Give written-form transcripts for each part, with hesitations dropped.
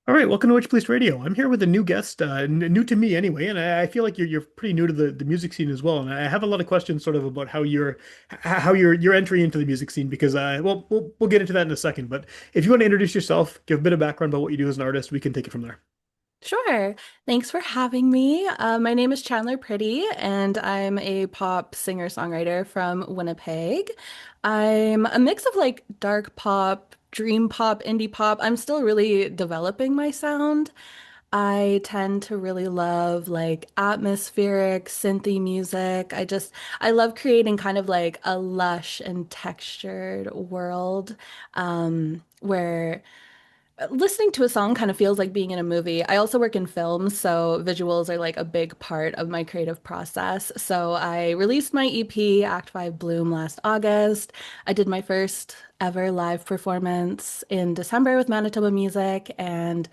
All right, welcome to Witchpolice Radio. I'm here with a new guest, new to me anyway, and I feel like you're pretty new to the music scene as well. And I have a lot of questions sort of about how your entry into the music scene because well we'll get into that in a second. But if you want to introduce yourself, give a bit of background about what you do as an artist, we can take it from there. Sure. Thanks for having me. My name is Chandler Pretty, and I'm a pop singer-songwriter from Winnipeg. I'm a mix of like dark pop, dream pop, indie pop. I'm still really developing my sound. I tend to really love like atmospheric, synthy music. I love creating kind of like a lush and textured world, where listening to a song kind of feels like being in a movie. I also work in film, so visuals are like a big part of my creative process. So I released my EP, Act 5 Bloom, last August. I did my first ever live performance in December with Manitoba Music, and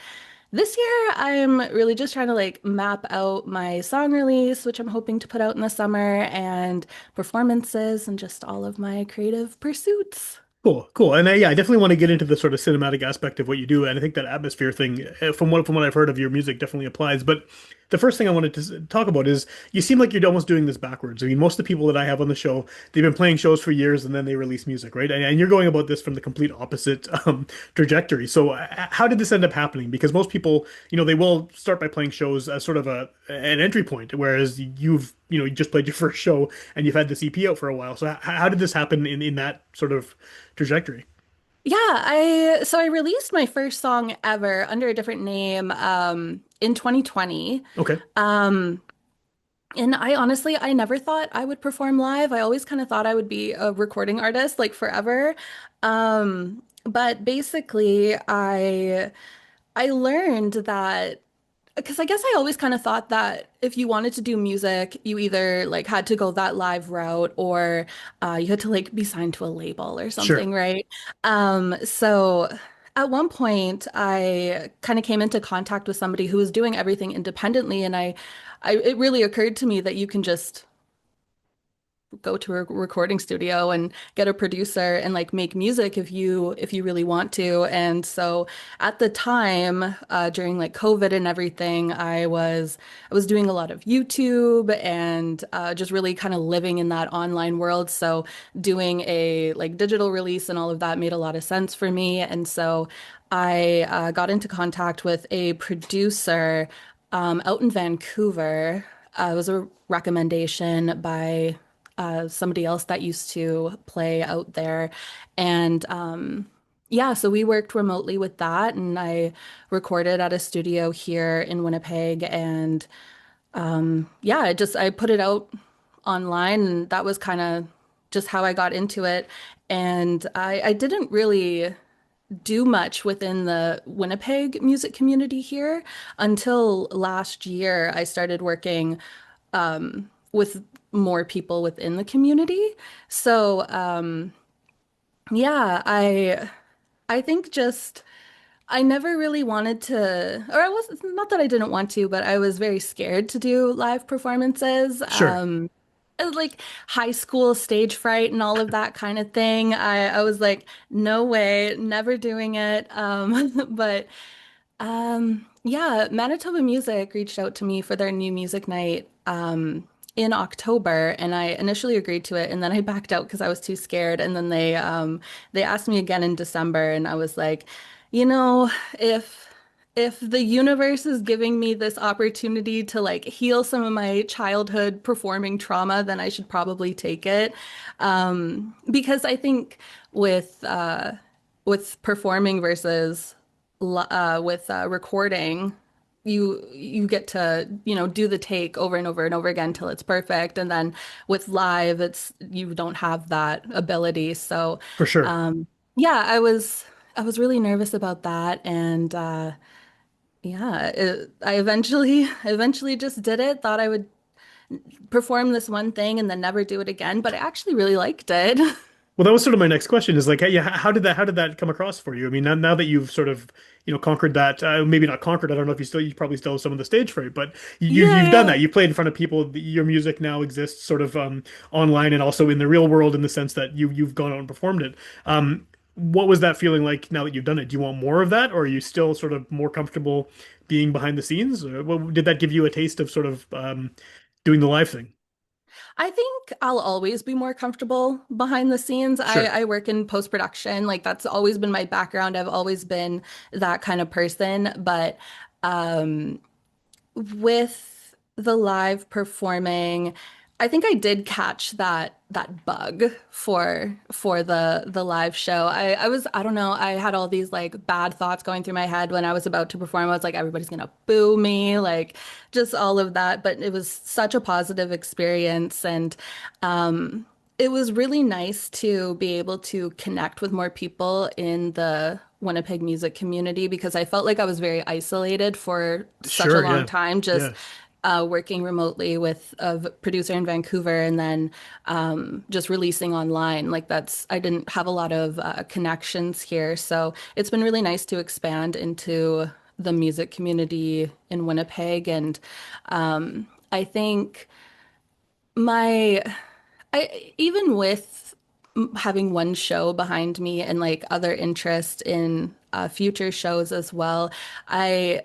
this year I'm really just trying to like map out my song release, which I'm hoping to put out in the summer, and performances and just all of my creative pursuits. Cool, cool. And yeah, I definitely want to get into the sort of cinematic aspect of what you do. And I think that atmosphere thing, from what I've heard of your music, definitely applies. But the first thing I wanted to talk about is you seem like you're almost doing this backwards. I mean, most of the people that I have on the show, they've been playing shows for years and then they release music, right? And you're going about this from the complete opposite trajectory. So how did this end up happening? Because most people, they will start by playing shows as sort of an entry point, whereas you just played your first show and you've had this EP out for a while. So how did this happen in that sort of trajectory? Yeah, I released my first song ever under a different name in 2020. Okay, Um and I honestly I never thought I would perform live. I always kind of thought I would be a recording artist like forever. But basically I learned that because I guess I always kind of thought that if you wanted to do music, you either like had to go that live route or you had to like be signed to a label or sure. something, right? So at one point, I kind of came into contact with somebody who was doing everything independently, and it really occurred to me that you can just go to a recording studio and get a producer and like make music if you really want to. And so at the time, during like COVID and everything, I was doing a lot of YouTube and just really kind of living in that online world. So doing a like digital release and all of that made a lot of sense for me. And so I got into contact with a producer out in Vancouver. It was a recommendation by somebody else that used to play out there. And yeah, so we worked remotely with that, and I recorded at a studio here in Winnipeg. And yeah, I put it out online, and that was kind of just how I got into it. And I didn't really do much within the Winnipeg music community here until last year. I started working with more people within the community. So, yeah, I think just I never really wanted to, or I was not that I didn't want to, but I was very scared to do live performances. Sure. Like high school stage fright and all of that kind of thing. I was like, no way, never doing it. But yeah, Manitoba Music reached out to me for their new music night in October, and I initially agreed to it, and then I backed out because I was too scared. And then they asked me again in December, and I was like, you know, if the universe is giving me this opportunity to like heal some of my childhood performing trauma, then I should probably take it. Because I think with with performing versus with recording, you get to, do the take over and over and over again till it's perfect. And then with live, it's you don't have that ability. So For sure. um yeah, I was really nervous about that. And yeah, I eventually just did it, thought I would perform this one thing and then never do it again, but I actually really liked it. Well, that was sort of my next question is like, hey, yeah, how did that come across for you? I mean, now that you've sort of, conquered that, maybe not conquered, I don't know if you probably still have some of the stage fright, but you've done Yeah. that. You've played in front of people. Your music now exists sort of online and also in the real world in the sense that you've gone out and performed it. what was that feeling like now that you've done it? Do you want more of that, or are you still sort of more comfortable being behind the scenes? Or did that give you a taste of sort of doing the live thing? I think I'll always be more comfortable behind the scenes. Sure. I work in post-production. Like that's always been my background. I've always been that kind of person. But um, with the live performing, I think I did catch that bug for the live show. I don't know, I had all these like bad thoughts going through my head when I was about to perform. I was like, everybody's gonna boo me, like just all of that. But it was such a positive experience, and it was really nice to be able to connect with more people in the Winnipeg music community because I felt like I was very isolated for such a Sure. long Yeah. time, just Yeah. working remotely with a producer in Vancouver and then just releasing online. Like that's, I didn't have a lot of connections here. So it's been really nice to expand into the music community in Winnipeg. And I think my I even with having one show behind me and like other interest in future shows as well, I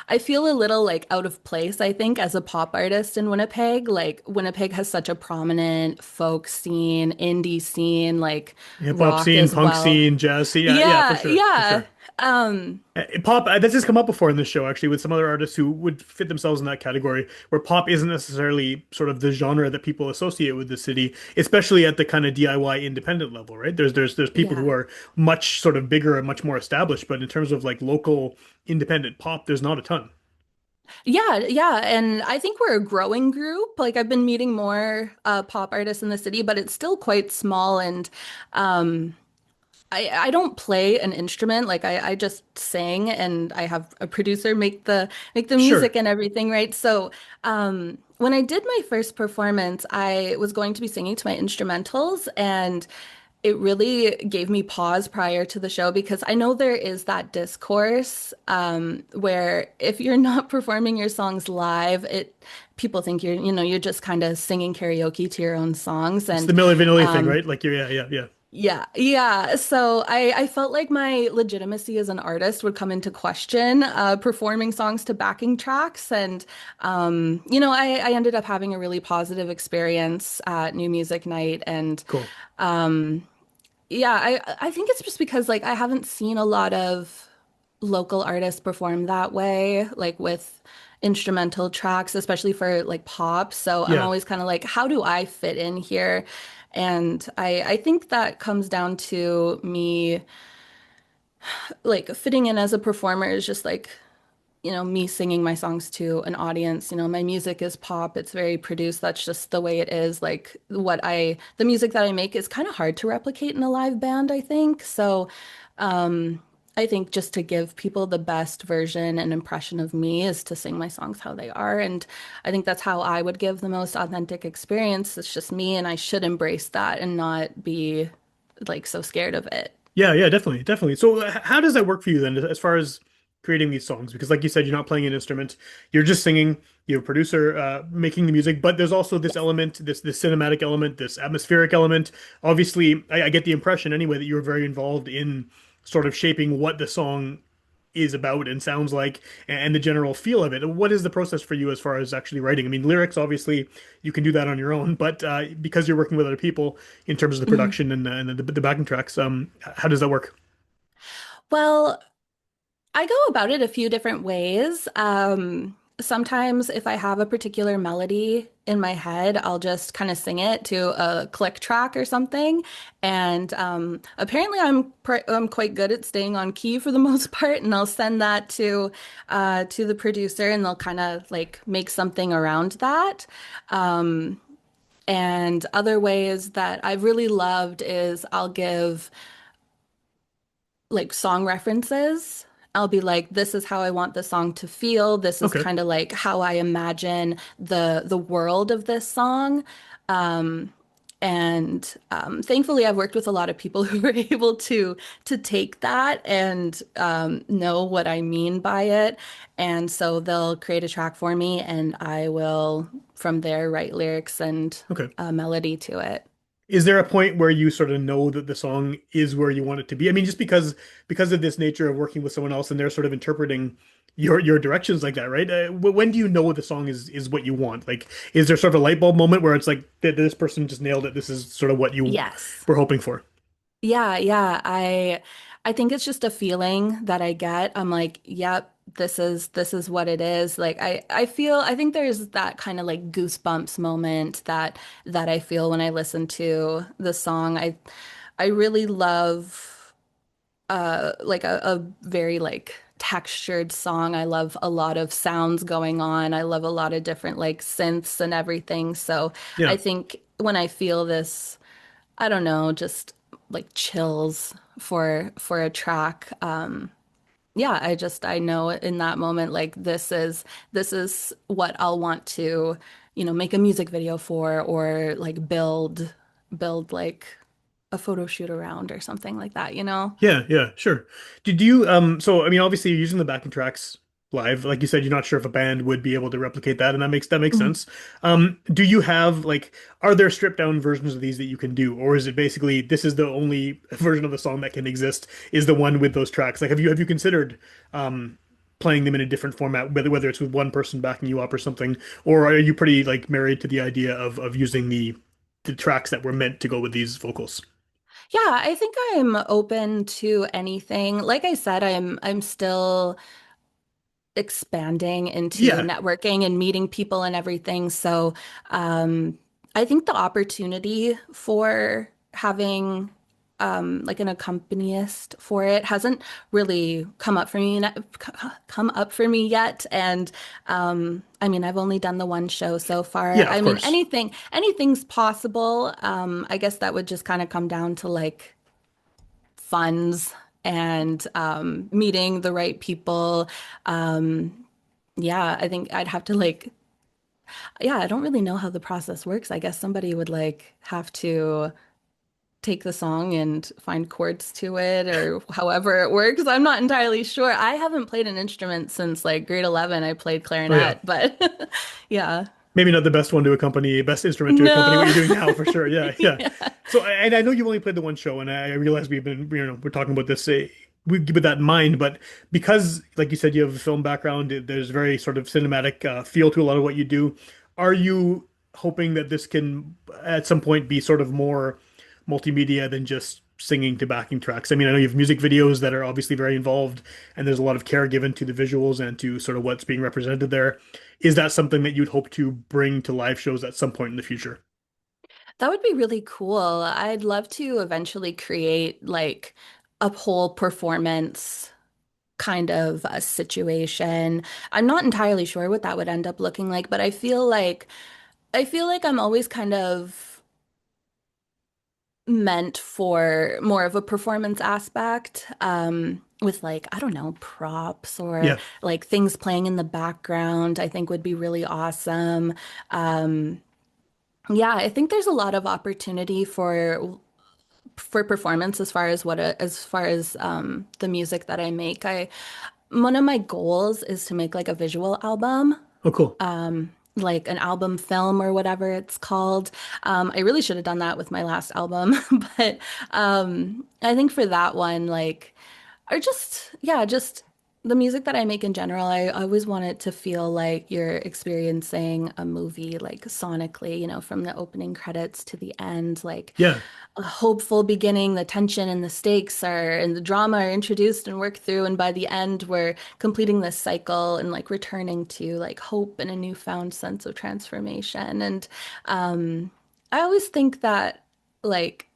I feel a little like out of place, I think, as a pop artist in Winnipeg. Like Winnipeg has such a prominent folk scene, indie scene, like Hip hop rock scene, as punk well. scene, jazz scene. Yeah. Yeah. For Yeah, sure. For yeah. sure. Um, Pop, that's just come up before in this show, actually, with some other artists who would fit themselves in that category, where pop isn't necessarily sort of the genre that people associate with the city, especially at the kind of DIY independent level, right? There's people who yeah. are much sort of bigger and much more established, but in terms of like local independent pop, there's not a ton. Yeah, yeah, and I think we're a growing group. Like I've been meeting more pop artists in the city, but it's still quite small. And um, I don't play an instrument. Like I just sing, and I have a producer make the Sure. music and everything, right? So when I did my first performance, I was going to be singing to my instrumentals, and it really gave me pause prior to the show because I know there is that discourse where if you're not performing your songs live, it people think you're just kind of singing karaoke to your own songs, It's and the Milli Vanilli thing, um, right? Like, yeah, yeah, yeah. yeah, yeah. So I felt like my legitimacy as an artist would come into question, performing songs to backing tracks. And, I ended up having a really positive experience at New Music Night. And Cool. yeah, I think it's just because like I haven't seen a lot of local artists perform that way, like with instrumental tracks, especially for like pop. So I'm Yeah. always kind of like, how do I fit in here? And I think that comes down to me like fitting in as a performer is just like, me singing my songs to an audience. My music is pop. It's very produced. That's just the way it is. Like the music that I make is kind of hard to replicate in a live band, I think. So, I think just to give people the best version and impression of me is to sing my songs how they are. And I think that's how I would give the most authentic experience. It's just me, and I should embrace that and not be like so scared of it. Yeah, yeah, definitely, definitely. So, how does that work for you then, as far as creating these songs? Because, like you said, you're not playing an instrument; you're just singing. You have a producer making the music, but there's also this element, this cinematic element, this atmospheric element. Obviously, I get the impression anyway that you're very involved in sort of shaping what the song is about and sounds like, and the general feel of it. What is the process for you as far as actually writing? I mean, lyrics, obviously, you can do that on your own, but because you're working with other people in terms of the Mhm. production and the backing tracks, how does that work? Well, I go about it a few different ways. Sometimes if I have a particular melody in my head, I'll just kind of sing it to a click track or something. And apparently I'm quite good at staying on key for the most part, and I'll send that to the producer, and they'll kind of like make something around that. Um, and other ways that I've really loved is I'll give like song references. I'll be like, this is how I want the song to feel. This is Okay. kind of like how I imagine the world of this song. Um, and thankfully, I've worked with a lot of people who were able to take that and know what I mean by it. And so they'll create a track for me, and I will from there write lyrics and Okay. a melody to it. Is there a point where you sort of know that the song is where you want it to be? I mean, just because of this nature of working with someone else and they're sort of interpreting your directions like that, right? When do you know the song is what you want? Like, is there sort of a light bulb moment where it's like this person just nailed it? This is sort of what you Yes. were hoping for. Yeah, yeah. I think it's just a feeling that I get. I'm like, yep, this is what it is. Like I think there's that kind of like goosebumps moment that I feel when I listen to the song. I really love like a very like textured song. I love a lot of sounds going on. I love a lot of different like synths and everything. So I Yeah. think when I feel this I don't know, just like chills for a track. Yeah, I know in that moment like this is what I'll want to, make a music video for or like build like a photo shoot around or something like that, you know? Yeah, yeah, sure. Did you so I mean obviously you're using the backing tracks live. Like you said, you're not sure if a band would be able to replicate that, and that makes Mhm. sense. Do you have like are there stripped down versions of these that you can do, or is it basically this is the only version of the song that can exist is the one with those tracks? Like have you considered playing them in a different format, whether it's with one person backing you up or something, or are you pretty like married to the idea of using the tracks that were meant to go with these vocals? Yeah, I think I'm open to anything. Like I said, I'm still expanding into Yeah, networking and meeting people and everything. So, I think the opportunity for having like an accompanist for it hasn't really come up for me yet. And I mean, I've only done the one show so far. yeah, of I mean, course. anything's possible. I guess that would just kind of come down to like funds and meeting the right people. Um, yeah, I think I'd have to like, yeah, I don't really know how the process works. I guess somebody would like have to take the song and find chords to it or however it works. I'm not entirely sure. I haven't played an instrument since like grade 11. I played Oh yeah. clarinet, but yeah. Maybe not the best one to accompany, best instrument to accompany what No. you're doing now for sure. Yeah, yeah. Yeah. So, and I know you've only played the one show, and I realize we're talking about this with that in mind, but because, like you said, you have a film background, there's very sort of cinematic feel to a lot of what you do. Are you hoping that this can, at some point, be sort of more multimedia than just singing to backing tracks? I mean, I know you have music videos that are obviously very involved, and there's a lot of care given to the visuals and to sort of what's being represented there. Is that something that you'd hope to bring to live shows at some point in the future? That would be really cool. I'd love to eventually create like a whole performance kind of a situation. I'm not entirely sure what that would end up looking like, but I feel like I'm always kind of meant for more of a performance aspect, with like, I don't know, props or Yeah. like things playing in the background, I think would be really awesome. Um, yeah, I think there's a lot of opportunity for performance as far as the music that I make. I One of my goals is to make like a visual album, Oh, cool. like an album film or whatever it's called. I really should have done that with my last album, but I think for that one, like, or just, yeah, just the music that I make in general, I always want it to feel like you're experiencing a movie, like sonically, from the opening credits to the end, like Yeah. a hopeful beginning, the tension and the stakes are and the drama are introduced and worked through, and by the end we're completing this cycle and like returning to like hope and a newfound sense of transformation. And I always think that like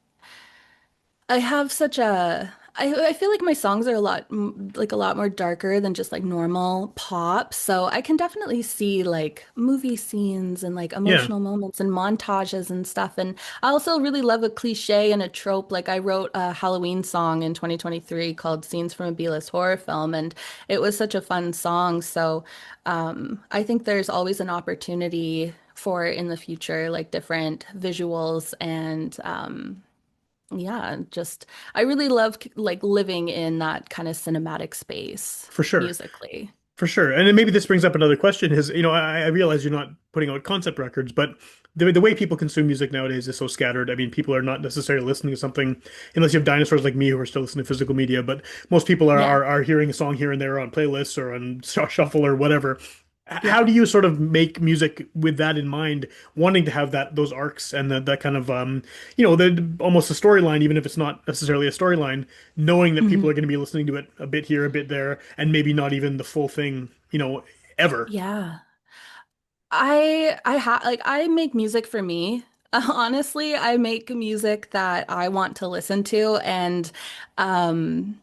I have such a I feel like my songs are a lot more darker than just like normal pop. So I can definitely see like movie scenes and like Yeah. emotional moments and montages and stuff. And I also really love a cliche and a trope. Like I wrote a Halloween song in 2023 called Scenes from a B-list horror film, and it was such a fun song. So I think there's always an opportunity for in the future, like different visuals and yeah, just I really love like living in that kind of cinematic space For sure. musically. For sure. And then maybe this brings up another question is, I realize you're not putting out concept records, but the way people consume music nowadays is so scattered. I mean, people are not necessarily listening to something unless you have dinosaurs like me who are still listening to physical media, but most people are Yeah. are hearing a song here and there on playlists or on shuffle or whatever. How Yeah. do you sort of make music with that in mind, wanting to have those arcs and that kind of the almost a storyline, even if it's not necessarily a storyline, knowing that people Mhm. are going to be listening to it a bit here, a bit there, and maybe not even the full thing, ever. Yeah. I make music for me. Honestly, I make music that I want to listen to, and um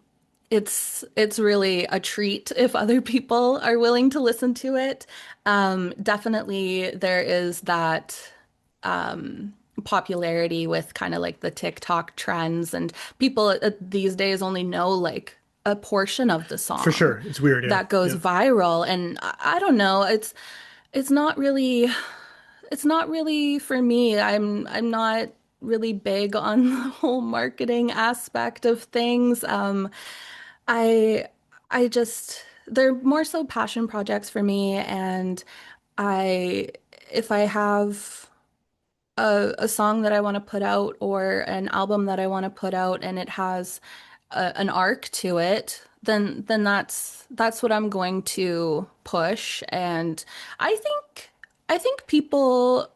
it's really a treat if other people are willing to listen to it. Definitely there is that popularity with kind of like the TikTok trends, and people these days only know like a portion of the For song sure. It's weird, yeah. that goes Yeah. viral, and I don't know, it's not really for me. I'm not really big on the whole marketing aspect of things. I I just they're more so passion projects for me, and I if I have a song that I want to put out or an album that I want to put out and it has an arc to it, then that's what I'm going to push. And I think I think people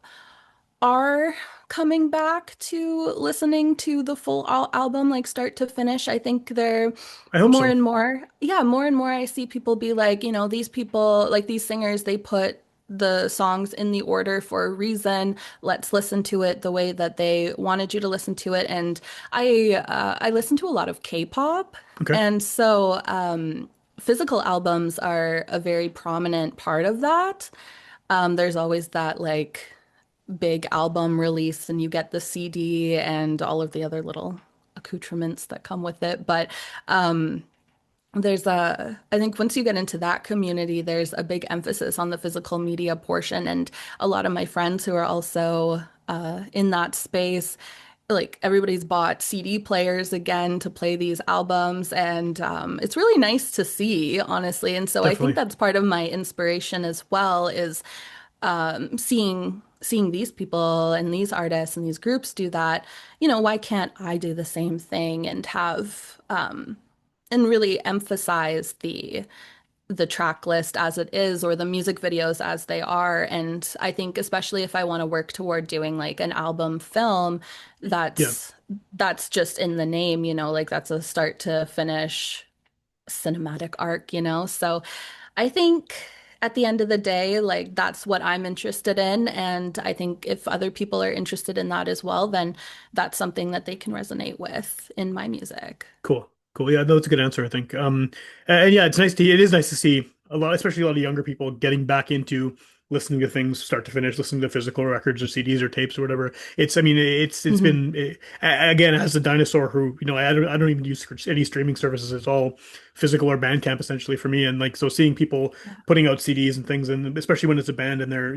are coming back to listening to the full album, like start to finish. I think they're I hope more so. and more, yeah, more and more I see people be like, these people, like these singers, they put the songs in the order for a reason. Let's listen to it the way that they wanted you to listen to it. And I listen to a lot of K-pop, Okay. and so physical albums are a very prominent part of that. There's always that like big album release and you get the CD and all of the other little accoutrements that come with it. But I think once you get into that community, there's a big emphasis on the physical media portion. And a lot of my friends who are also in that space, like everybody's bought CD players again to play these albums. And it's really nice to see, honestly. And so I think Definitely. that's part of my inspiration as well is seeing these people and these artists and these groups do that, why can't I do the same thing and have and really emphasize the track list as it is or the music videos as they are. And I think especially if I want to work toward doing like an album film, Yeah. that's just in the name, like that's a start to finish cinematic arc, So I think at the end of the day, like that's what I'm interested in. And I think if other people are interested in that as well, then that's something that they can resonate with in my music. Cool. Cool. Yeah, no, that's a good answer, I think. And yeah, it is nice to see a lot, especially a lot of younger people getting back into listening to things start to finish, listening to physical records or CDs or tapes or whatever. I mean, it's Hmm. been again as a dinosaur who, I don't even use any streaming services. It's all physical or Bandcamp essentially for me. And like so, seeing people Yeah. putting out CDs and things, and especially when it's a band and they're,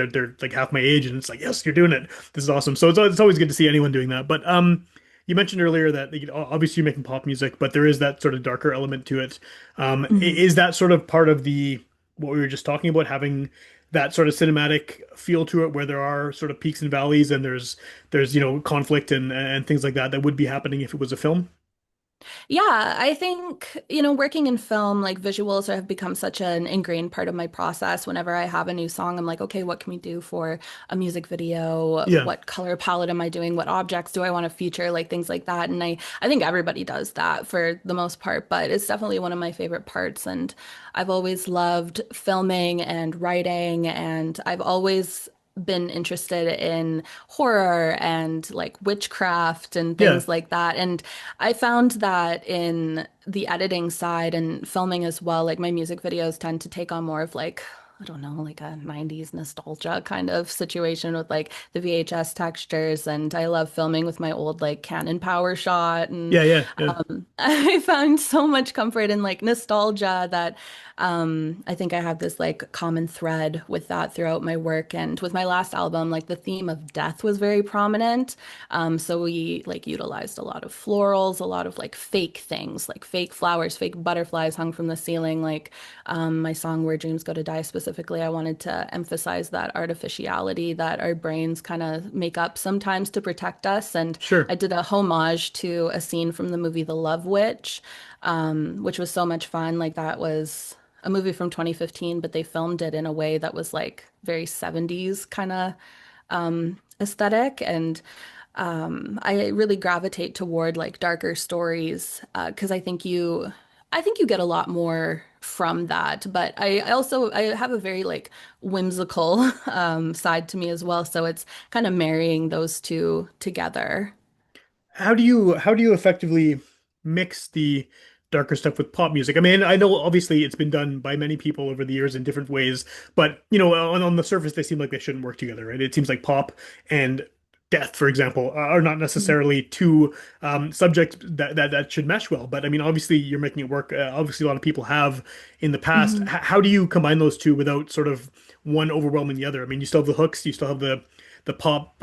they're like half my age, and it's like, yes, you're doing it. This is awesome. So it's always good to see anyone doing that. But you mentioned earlier that obviously you're making pop music, but there is that sort of darker element to it. Mhm. Is that sort of part of the what we were just talking about, having that sort of cinematic feel to it, where there are sort of peaks and valleys, and there's conflict and things like that that would be happening if it was a film? Yeah, I think, working in film, like visuals have become such an ingrained part of my process. Whenever I have a new song, I'm like, okay, what can we do for a music video? Yeah, What color palette am I doing? What objects do I want to feature? Like things like that. And I think everybody does that for the most part, but it's definitely one of my favorite parts. And I've always loved filming and writing, and I've always been interested in horror and like witchcraft and yeah, things like that. And I found that in the editing side and filming as well, like my music videos tend to take on more of like I don't know, like a 90s nostalgia kind of situation with like the VHS textures. And I love filming with my old like Canon power shot. And Yeah, yeah, yeah. I found so much comfort in like nostalgia that I think I have this like common thread with that throughout my work. And with my last album, like the theme of death was very prominent. So we like utilized a lot of florals, a lot of like fake things, like fake flowers, fake butterflies hung from the ceiling. Like my song Where Dreams Go to Die specifically, I wanted to emphasize that artificiality that our brains kind of make up sometimes to protect us. And I Sure. did a homage to a scene from the movie The Love Witch, which was so much fun. Like that was a movie from 2015, but they filmed it in a way that was like very 70s kind of aesthetic. And I really gravitate toward like darker stories because I think you get a lot more from that. But I also I have a very like whimsical side to me as well. So it's kind of marrying those two together. How do you effectively mix the darker stuff with pop music? I mean, I know obviously it's been done by many people over the years in different ways, but on the surface they seem like they shouldn't work together, right? It seems like pop and death, for example, are not Mhm. necessarily two subjects that should mesh well. But I mean, obviously you're making it work. Obviously, a lot of people have in the past. Mhm. How do you combine those two without sort of one overwhelming the other? I mean, you still have the hooks, you still have the pop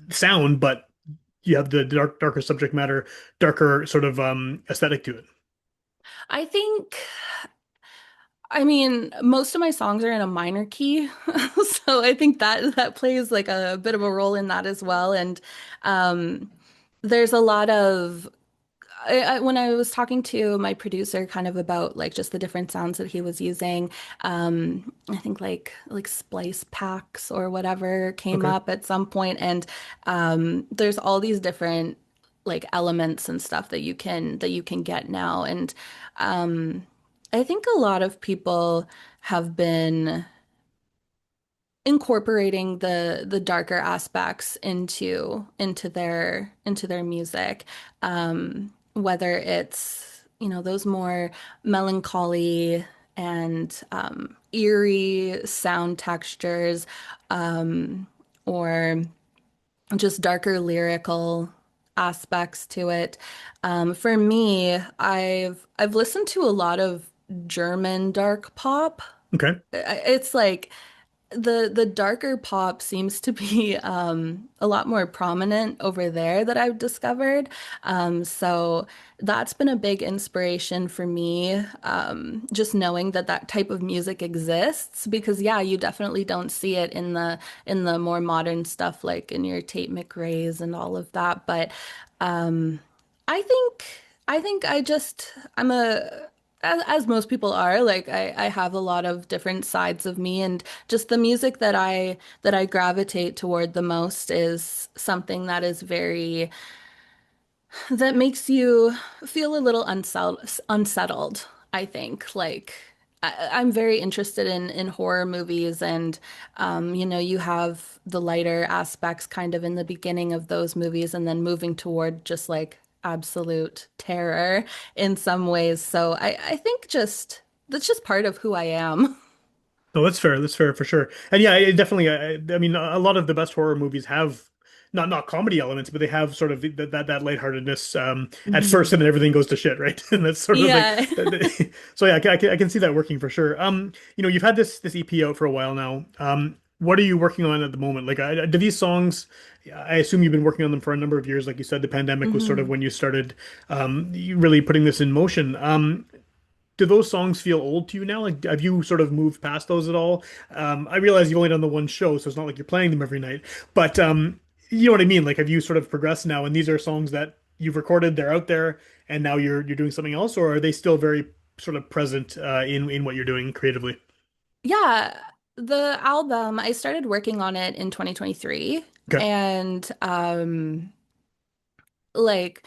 sound, but you have the darker subject matter, darker sort of aesthetic to it. I think I mean, most of my songs are in a minor key, so I think that plays like a bit of a role in that as well. And um, there's a lot of when I was talking to my producer kind of about like just the different sounds that he was using, I think like splice packs or whatever came Okay. up at some point, and there's all these different like elements and stuff that you can get now, and um, I think a lot of people have been incorporating the darker aspects into their music, whether it's those more melancholy and eerie sound textures, um, or just darker lyrical aspects to it. For me, I've listened to a lot of German dark pop. Okay. It's like the darker pop seems to be a lot more prominent over there that I've discovered. So that's been a big inspiration for me, just knowing that that type of music exists. Because yeah, you definitely don't see it in the more modern stuff like in your Tate McRae's and all of that. But um, I think I just I'm a as most people are, like I have a lot of different sides of me, and just the music that I gravitate toward the most is something that is very that makes you feel a little unsettled, I think. Like I'm very interested in horror movies, and you have the lighter aspects kind of in the beginning of those movies, and then moving toward just like absolute terror in some ways. So I think just that's just part of who I am. No, that's fair. That's fair for sure. And yeah, it definitely. I mean, a lot of the best horror movies have not comedy elements, but they have sort of that lightheartedness at first, Mhm. and then everything goes to shit, right? And that's sort of like. Yeah. So yeah, I can see that working for sure. You've had this EP out for a while now. What are you working on at the moment? Like, do these songs? I assume you've been working on them for a number of years. Like you said, the pandemic was sort of Mhm. when you started you really putting this in motion. Do those songs feel old to you now? Like, have you sort of moved past those at all? I realize you've only done the one show, so it's not like you're playing them every night. But you know what I mean? Like, have you sort of progressed now, and these are songs that you've recorded, they're out there, and now you're doing something else, or are they still very sort of present in what you're doing creatively? Yeah, the album, I started working on it in 2023, Okay. and like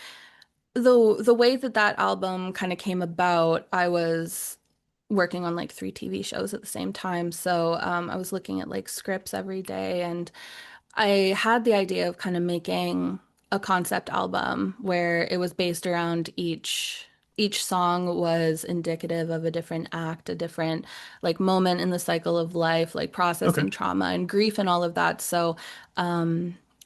the way that that album kind of came about, I was working on like three TV shows at the same time. So I was looking at like scripts every day, and I had the idea of kind of making a concept album where it was based around each song was indicative of a different act, a different like moment in the cycle of life, like Okay. processing trauma and grief and all of that. So,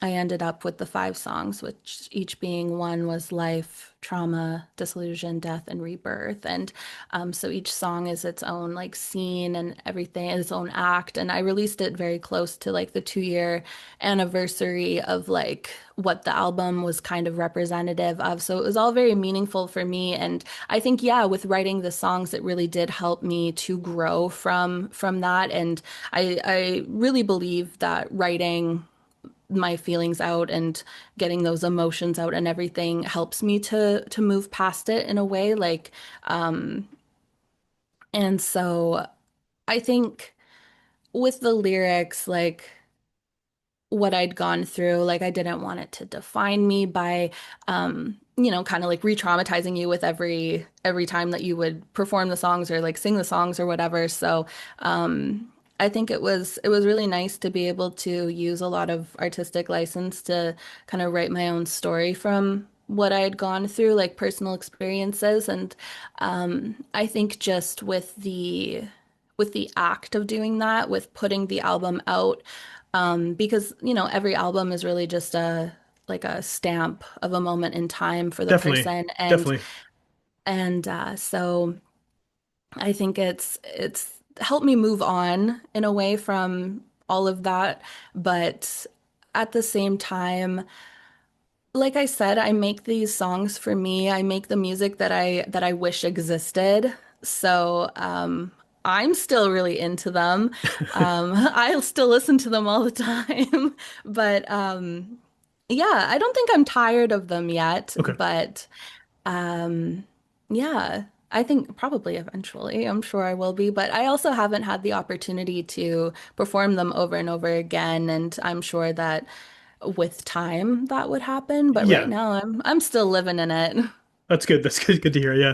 I ended up with the five songs, which each being one was life, trauma, disillusion, death, and rebirth. And so each song is its own like scene and everything, its own act. And I released it very close to like the 2 year anniversary of like what the album was kind of representative of. So it was all very meaningful for me. And I think, yeah, with writing the songs, it really did help me to grow from that. And I really believe that writing my feelings out and getting those emotions out and everything helps me to move past it in a way like and so I think with the lyrics like what I'd gone through. Like I didn't want it to define me by kind of like re-traumatizing you with every time that you would perform the songs or like sing the songs or whatever. So I think it was really nice to be able to use a lot of artistic license to kind of write my own story from what I had gone through, like personal experiences. And I think just with the act of doing that, with putting the album out, because every album is really just a like a stamp of a moment in time for the Definitely. person, and Definitely. so I think it's helped me move on in a way from all of that, but at the same time, like I said, I make these songs for me. I make the music that I wish existed. So, I'm still really into them. I'll still listen to them all the time. But yeah, I don't think I'm tired of them yet, Okay. but um, yeah, I think probably eventually. I'm sure I will be, but I also haven't had the opportunity to perform them over and over again, and I'm sure that with time that would happen, but right Yeah. now I'm still living in it. That's good. That's good. Good to hear. Yeah.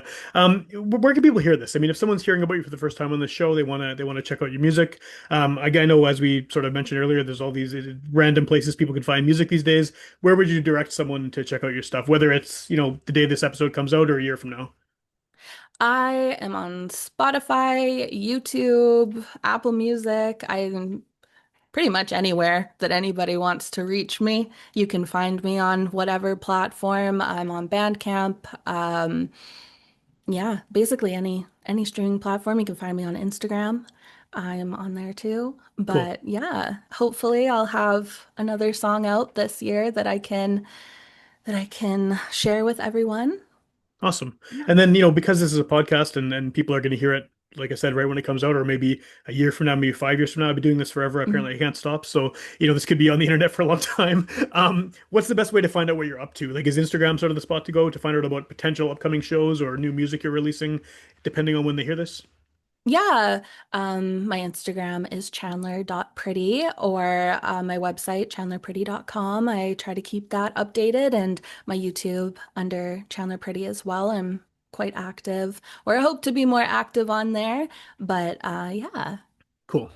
Where can people hear this? I mean, if someone's hearing about you for the first time on the show, they want to check out your music. I know as we sort of mentioned earlier, there's all these random places people can find music these days. Where would you direct someone to check out your stuff? Whether it's, the day this episode comes out or a year from now. I am on Spotify, YouTube, Apple Music. I'm pretty much anywhere that anybody wants to reach me. You can find me on whatever platform. I'm on Bandcamp. Yeah, basically any streaming platform. You can find me on Instagram. I'm on there too. Cool. But yeah, hopefully I'll have another song out this year that I can share with everyone. Awesome. Yeah. And then, because this is a podcast and people are going to hear it, like I said, right when it comes out, or maybe a year from now, maybe 5 years from now, I'll be doing this forever. Mhm. Apparently, I can't stop. So, this could be on the internet for a long time. What's the best way to find out what you're up to? Like, is Instagram sort of the spot to go to find out about potential upcoming shows or new music you're releasing, depending on when they hear this? Yeah, my Instagram is chandler.pretty or my website, chandlerpretty.com. I try to keep that updated and my YouTube under Chandler Pretty as well. I'm quite active, or I hope to be more active on there. But yeah. Cool.